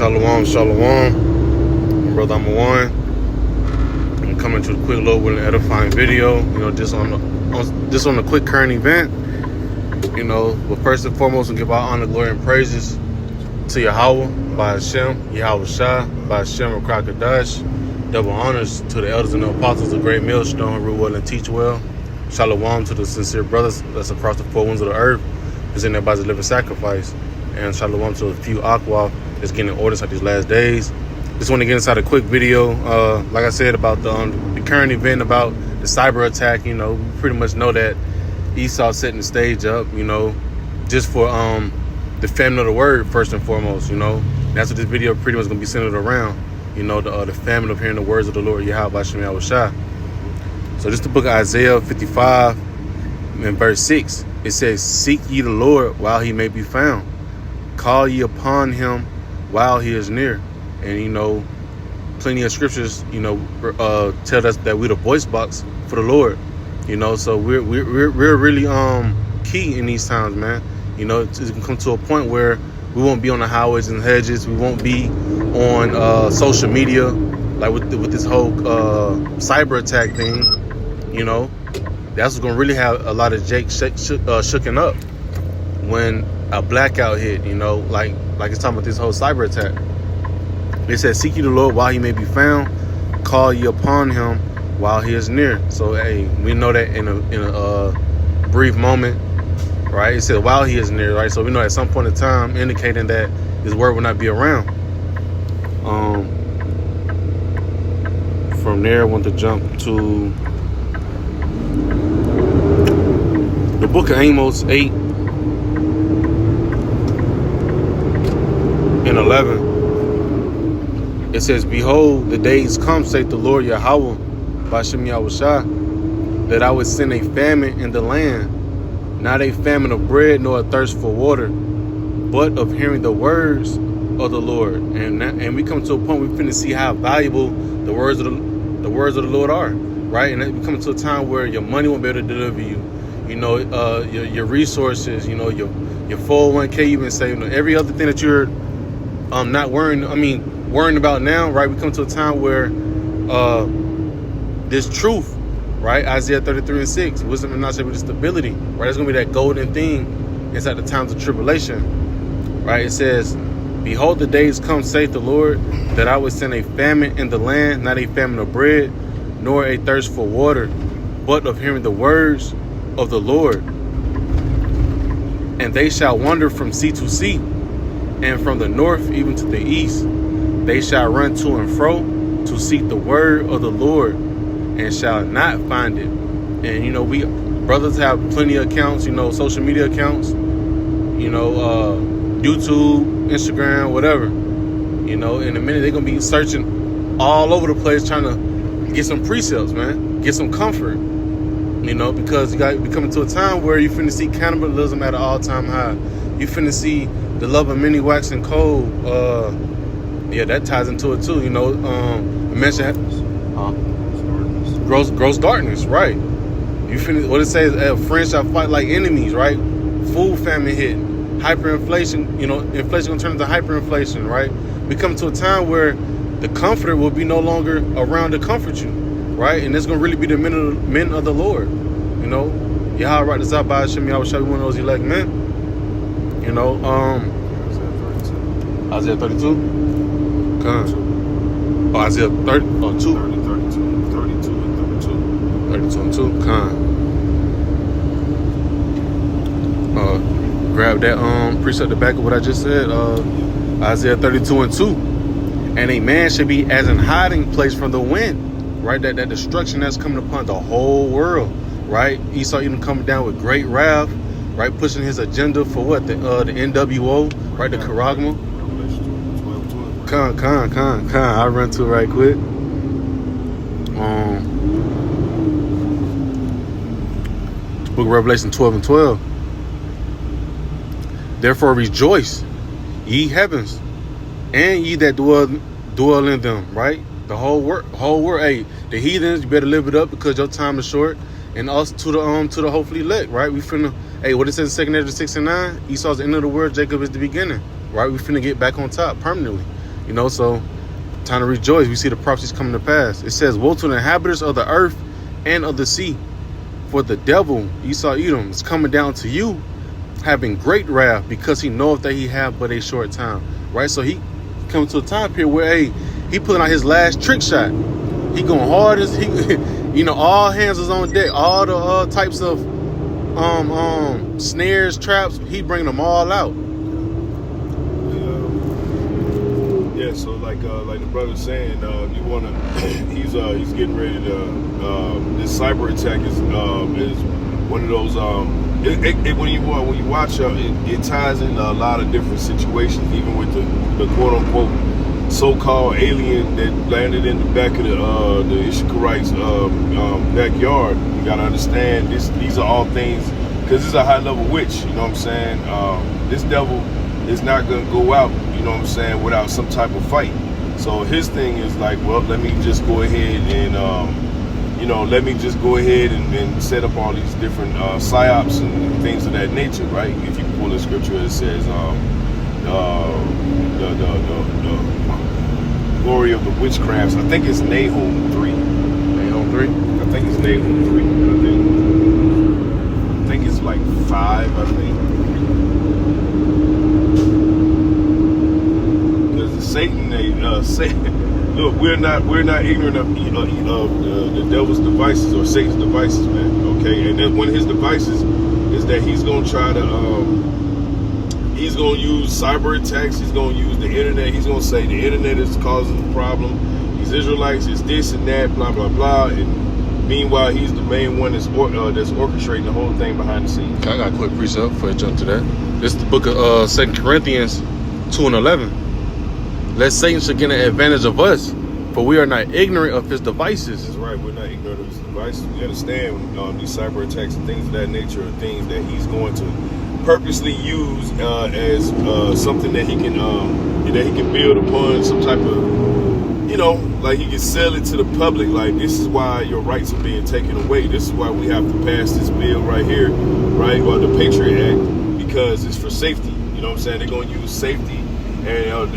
Shalom, shalom. Brother, I'm I'm coming to a quick little with an edifying video. Just on a quick current event. But first and foremost, we give our honor, glory, and praises to Yahweh by Hashem, Yahweh Shah by Hashem Rakakadash. Double honors to the elders and the apostles of Great Millstone, rule well and teach well. Shalom to the sincere brothers that's across the four winds of the earth, presenting their bodies a living sacrifice. And shalom to a few aqua that's getting orders like these last days. Just want to get inside a quick video, like I said, about the current event about the cyber attack. We pretty much know that Esau setting the stage up, just for the famine of the word, first and foremost. That's what this video pretty much going to be centered around. The famine of hearing the words of the Lord Yahweh by Shem Yahweh Shah. So this is the book of Isaiah 55 and verse 6. It says, "Seek ye the Lord while he may be found. Call ye upon him while he is near." And plenty of scriptures tell us that we're the voice box for the Lord. So we're really key in these times, man. It's gonna come to a point where we won't be on the highways and hedges. We won't be on social media like with this whole cyber attack thing. That's what's gonna really have a lot of Jake shooken up when a blackout hit. Like it's talking about this whole cyber attack. It says, "Seek ye the Lord while he may be found. Call ye upon him while he is near." So hey, we know that in a brief moment, right? It says while he is near, right? So we know at some point in time, indicating that his word will not be around. From there, I want to jump to the book of Amos 8 and 11. It says, "Behold, the days come, saith the Lord Yahweh, by Shem Yahweh Shah, that I would send a famine in the land, not a famine of bread nor a thirst for water, but of hearing the words of the Lord." And we come to a point we finna see how valuable the words of the Lord are, right? And we come to a time where your money won't be able to deliver you. Your resources, your 401k you've been saving, every other thing that you're not worrying about now, right? We come to a time where this truth, right? Isaiah 33 and 6, wisdom and knowledge with stability, right? It's gonna be that golden thing inside the times of tribulation, right? It says, "Behold, the days come, saith the Lord, that I would send a famine in the land, not a famine of bread, nor a thirst for water, but of hearing the words of the Lord. And they shall wander from sea to sea, and from the north even to the east. They shall run to and fro to seek the word of the Lord, and shall not find it." And we brothers have plenty of accounts, social media accounts, YouTube, Instagram, whatever. In a minute they're gonna be searching all over the place trying to get some precepts, man, get some comfort. Because we coming to a time where you finna see cannibalism at an all-time high. You finna see the love of many waxing cold. That ties into it too. Mention gross darkness, right? You finna, what it says, friends shall fight like enemies, right? Food famine hitting, hyperinflation. Inflation gonna turn into hyperinflation, right? We come to a time where the comforter will be no longer around to comfort you, right? And it's gonna really be the men of the Lord. Yahweh right this out by Hashem Yahweh shall be one of those elect men. Isaiah 32. Isaiah 30, 2. 32 and 2. Grab that precept at the back of what I just said. Isaiah 32 and 2. "And a man should be as an hiding place from the wind," right? That destruction that's coming upon the whole world, right? Esau even coming down with great wrath, right? Pushing his agenda for what? The NWO, right? The Karagma. I'll run to it right quick. Book of Revelation 12 and 12. "Therefore rejoice, ye heavens, and ye that dwell in them," right? The whole world. Hey, the heathens, you better live it up because your time is short. And us to the hopefully elect, right? We finna, hey, what it says in 2 Ezra 6 and 9, Esau's the end of the world, Jacob is the beginning, right? We finna get back on top permanently. You know, so time to rejoice. We see the prophecies coming to pass. It says, woe to the inhabitants of the earth and of the sea, for the devil, Esau Edom, is coming down to you, having great wrath, because he knoweth that he have but a short time. Right? So he comes to a time period where, hey, he putting out his last trick shot. He going hard as he, you know, all hands is on deck. All the types of snares, traps, he bringing them all out. Yeah, so like the brother's saying, you wanna, he's getting ready to. This cyber attack is one of those. When you watch, it ties in a lot of different situations, even with the quote unquote so-called alien that landed in the back of the Ishikarites' backyard. You gotta understand these are all things, because this is a high-level witch. You know what I'm saying? This devil is not gonna go out, you know what I'm saying, without some type of fight. So his thing is like, well, let me just go ahead and set up all these different psyops and things of that nature, right? If you pull the scripture, it says the glory of the witchcrafts. I think it's Nahum 3. Nahum 3? I think it's Nahum 3. I think it's like 5, I think. Because Satan, look, we're not ignorant of the devil's devices or Satan's devices, man. Okay, and then one of his devices is that he's gonna try to he's gonna use cyber attacks. He's gonna use the internet. He's gonna say the internet is causing the problem. These Israelites is this and that, blah blah blah. And meanwhile, he's the main one that's orchestrating the whole thing behind the scenes. Okay, I got a quick precept before I jump to that. This is the book of 2 Corinthians 2:11. Lest Satan should get an advantage of us, for we are not ignorant of his devices. That's right, we're not ignorant of his devices. We understand these cyber attacks and things of that nature are things that he's going to purposely use as something that he can build upon, some type of, you know, like he can sell it to the public. Like, this is why your rights are being taken away. This is why we have to pass this bill right here, right, or the Patriot Act, because it's for safety. You know what I'm saying? They're going to use safety. And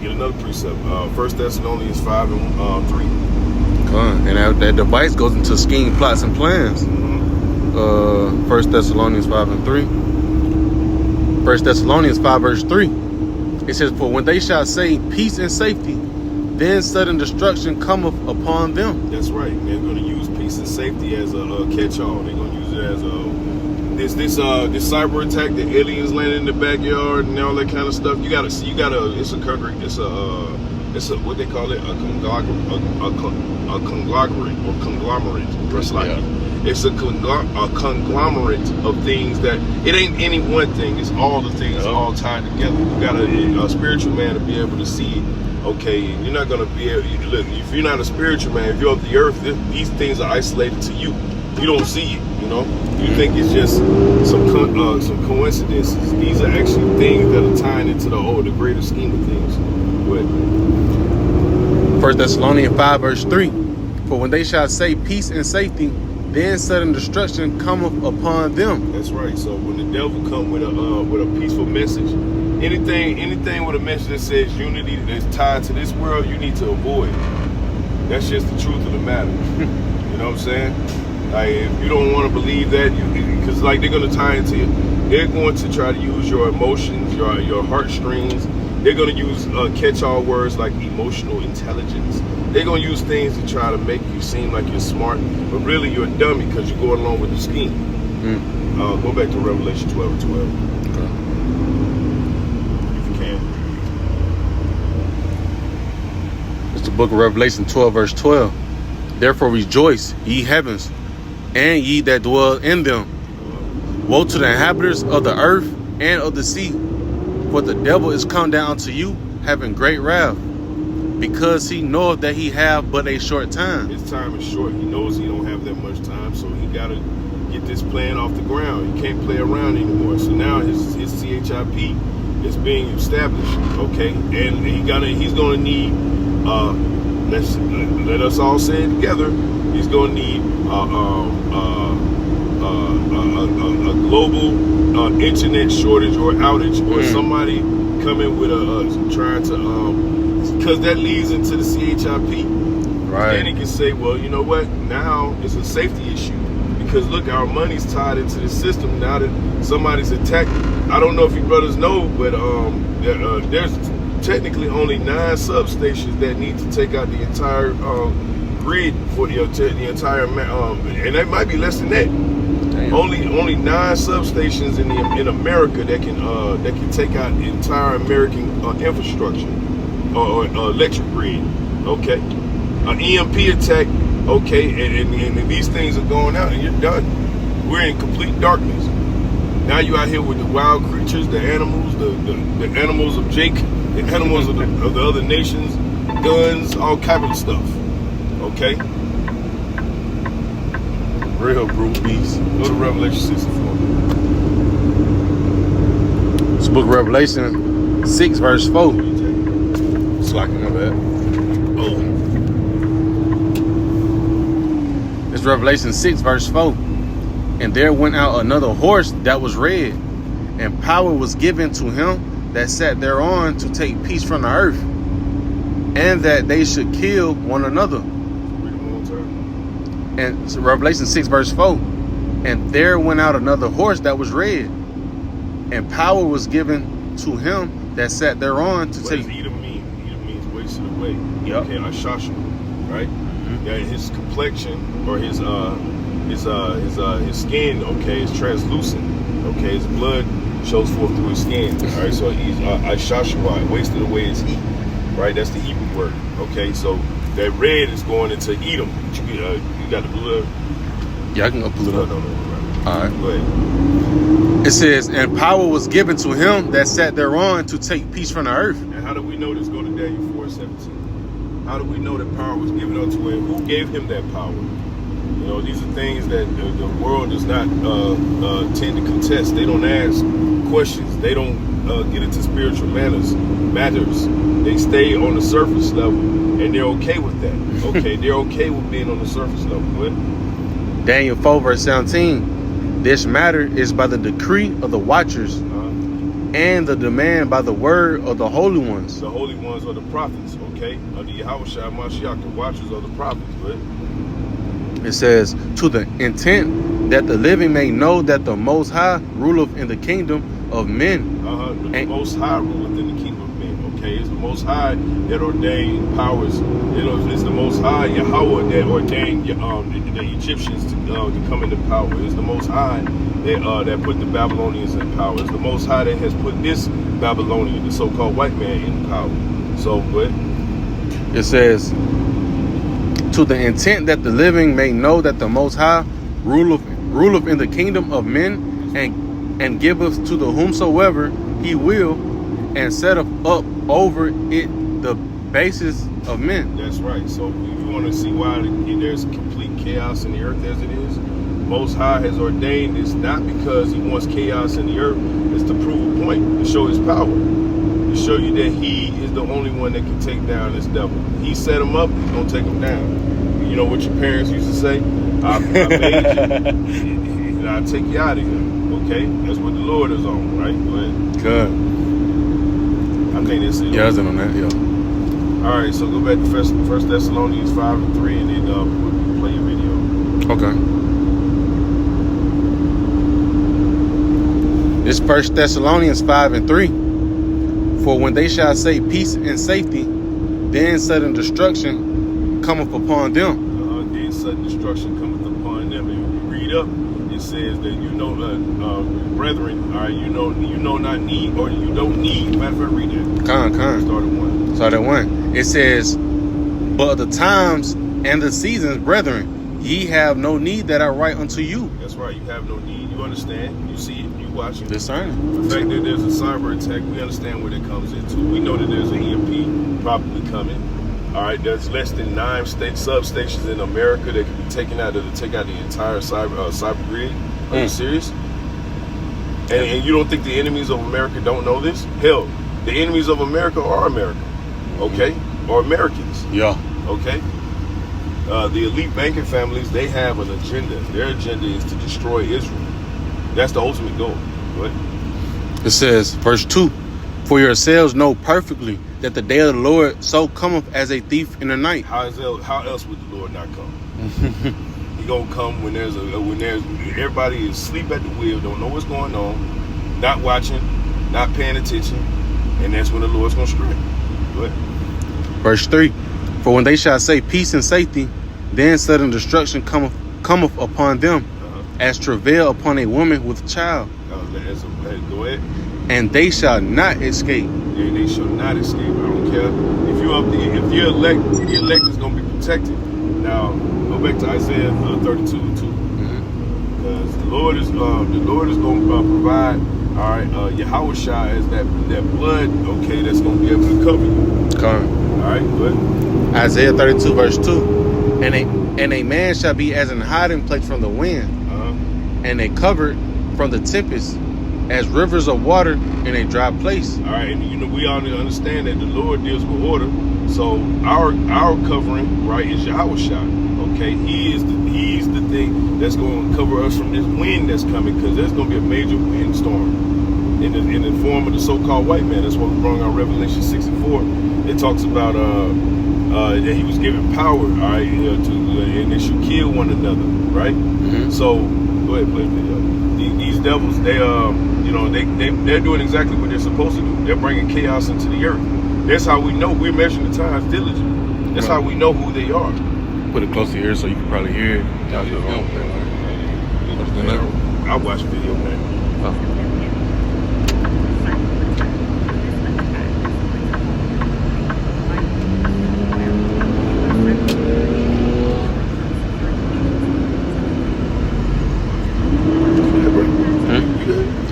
get another precept. 1 Thessalonians 5 and 3. And that device goes into scheme, plots, and plans. 1 Thessalonians 5 and 3. 1 Thessalonians 5 verse 3. It says, for when they shall say peace and safety, then sudden destruction cometh upon them. That's right. They're going to use peace and safety as a catch-all. They're going to use it as this cyber attack, the aliens landing in the backyard and all that kind of stuff. It's a what they call it, a conglomerate. Just like it's a conglomerate of things that it ain't any one thing. It's all the things all tied together. You got a spiritual man to be able to see. Okay, you're not gonna be able. Look, if you're not a spiritual man, if you're of the earth, these things are isolated to you. You don't see it. You know, you think it's just some coincidences. These are actually things that are tying into the greater scheme of things. But 1 Thessalonians 5 verse 3. For when they shall say peace and safety, then sudden destruction cometh upon them. That's right. So when the devil come with a peaceful message, anything with a message that says unity that's tied to this world, you need to avoid. That's just the truth of the matter. You know what I'm saying? Like, if you don't want to believe that, because like they're going to tie into you, they're going to try to use your emotions, your heartstrings. They're going to use catch-all words like emotional intelligence. They're going to use things to try to make you seem like you're smart, but really you're a dummy because you're going along with the scheme. Go back to Revelation 12 and 12. Okay. If you can. It's the book of Revelation 12 verse 12. Therefore rejoice, ye heavens, and ye that dwell in them. Woe to the inhabitants of the earth and of the sea, for the devil is come down to you, having great wrath, because he knoweth that he have but a short time. His time is short. He knows he don't have that much time, so he got to get this plan off the ground. He can't play around anymore. So now his CHIP is being established, okay? And he's gonna need. Let us all say it together. He's gonna need a global internet shortage or outage, or somebody coming with trying to because that leads into the CHIP. Right. Then he can say, well, you know what? Now it's a safety issue because look, our money's tied into the system now that somebody's attacked. I don't know if you brothers know, but there's technically only 9 substations that need to take out the entire grid for the entire, and that might be less than that. Damn. Only 9 substations in America that can take out the entire American infrastructure or electric grid. Okay, an EMP attack. Okay, and these things are going out, and you're done. We're in complete darkness. Now you out here with the wild creatures, the animals, the animals of Jake, the animals of the other nations, guns, all kind of stuff. Okay. Real brute beast. Go to Revelation 64. It's the book of Revelation 6 verse 4. It's like my bad. Oh. It's Revelation 6 verse 4. And there went out another horse that was red, and power was given to him that sat thereon to take peace from the earth, and that they should kill one another. And so Revelation 6 verse 4. And there went out another horse that was red, and power was given to him that sat thereon to take. What does Edom mean? Edom means wasted away. Yep. Okay, Ashasha, right? Mm-hmm. Yeah, his complexion or his skin, okay, is translucent. Okay, his blood shows forth through his skin. All right, so he's Ashasha, wasted away his heat. Right, that's the Hebrew word. Okay, so that red is going into Edom. You got the blue. Yeah, I can go pull it up. No. All right. Go ahead. It says, and power was given to him that sat thereon to take peace from the earth. And how do we know this? Go to Daniel 4:17. How do we know that power was given unto him? Who gave him that power? You know, these are things that the world does not tend to contest. They don't ask questions. They don't get into spiritual matters. They stay on the surface level, and they're okay with that. Okay, they're okay with being on the surface level. What? Daniel 4 verse 17. This matter is by the decree of the watchers, and the demand by the word of the holy ones. The holy ones are the prophets, okay? Of the Yahushua Mashiach, the watchers are the prophets, but it says, to the intent that the living may know that the Most High ruleth in the kingdom of men. The Most High ruleth in the kingdom of men, okay? It's the Most High that ordained powers. It's the Most High, Yahweh, that ordained the Egyptians to come into power. It's the Most High that put the Babylonians in power. It's the Most High that has put this Babylonian, the so-called white man, in power. So, what? It says, to the intent that the living may know that the Most High ruleth in the kingdom of men, and giveth to the whomsoever he will, and setteth up over it the basis of men. That's right. So you want to see why there's complete chaos in the earth as it is? Most High has ordained this not because he wants chaos in the earth. It's to prove a point, to show his power, to show you that he is the only one that can take down this devil. He set him up, he's going to take him down. You know what your parents used to say? I made you, and I'll take you out of here. Okay? That's what the Lord is on, right? Go ahead. Good. I think that's it. Yeah, I was in on that, yeah. All right, so go back to 1 Thessalonians 5:3, and then we'll play your video. Okay. It's 1 Thessalonians 5:3. For when they shall say peace and safety, then sudden destruction cometh upon them. Then sudden destruction cometh upon them. And when you read up, it says that brethren, all right, you know not need, or you don't need. Matter of fact, read that. Con. Start at 1. It says, but the times and the seasons, brethren, ye have no need that I write unto you. That's right. You have no need. You understand. You see it. You watch it. Discerning. The fact that there's a cyber attack, we understand where it comes into. We know that there's an EMP probably coming. All right. There's less than 9 substations in America that can be taken out to take out the entire cyber grid. Are you serious? And you don't think the enemies of America don't know this? Hell, the enemies of America are America. Okay? Or Americans. Yeah. Okay? The elite banking families, they have an agenda. Their agenda is to destroy Israel. That's the ultimate goal. What? It says, verse 2, for yourselves know perfectly that the day of the Lord so cometh as a thief in the night. How else would the Lord not come? He gonna come when there's everybody is asleep at the wheel, don't know what's going on, not watching, not paying attention, and that's when the Lord's gonna strike. Go ahead. Verse 3. For when they shall say peace and safety, then sudden destruction cometh upon them, as travail upon a woman with child. Go ahead. And they shall not escape. Yeah, they shall not escape. I don't care if you're elect, the elect is gonna be protected. Now go back to Isaiah 32:2, because the Lord is gonna provide. All right, Yahweh Shai is that blood. Okay, that's gonna be able to cover you. Come. All right, go ahead. Isaiah 32 verse 2. And a man shall be as an hiding place from the wind, and a covert from the tempest, as rivers of water in a dry place. All right, and we all understand that the Lord deals with order. So our covering, right, is Yahweh Shai. Okay, He's the thing that's going to cover us from this wind that's coming, because there's going to be a major windstorm in the form of the so-called white man. That's what we brought out Revelation 6:4. It talks about that he was given power, all right, and they should kill one another, right? So go ahead, these devils, they're doing exactly what they're supposed to do. They're bringing chaos into the earth. That's how we know we're measuring the times diligently. That's how we know who they are. Put it close to your ear so you can probably hear it. I watch video, man.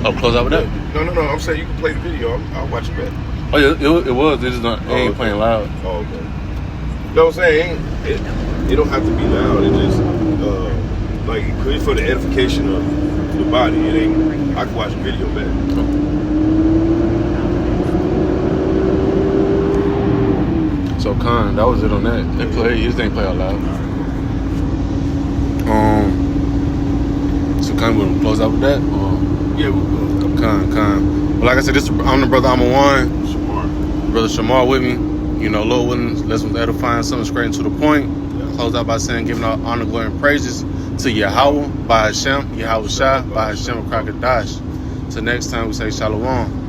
Oh, close out with that? No. I'm saying you can play the video. I'll watch it back. Oh, yeah, it was. It just not. It ain't playing loud. Oh, okay. You know what I'm saying? It don't have to be loud. It just like for the edification of the body. It ain't. I can watch the video back. So Con, that was it on that. They play. You just ain't play out loud. So Con, we'll close out with that. Yeah, we'll go. Con. Well, like I said, I'm the brother. I'm a one. Shamar. Brother Shamar with me. You know, Lord willing, let's edifying, something straight and to the point. Yeah. Close out by saying, giving all honor, glory, and praises to Yahweh by Hashem, Yahweh Shai by Hashem of Krakadash. Till next time, we say Shalom.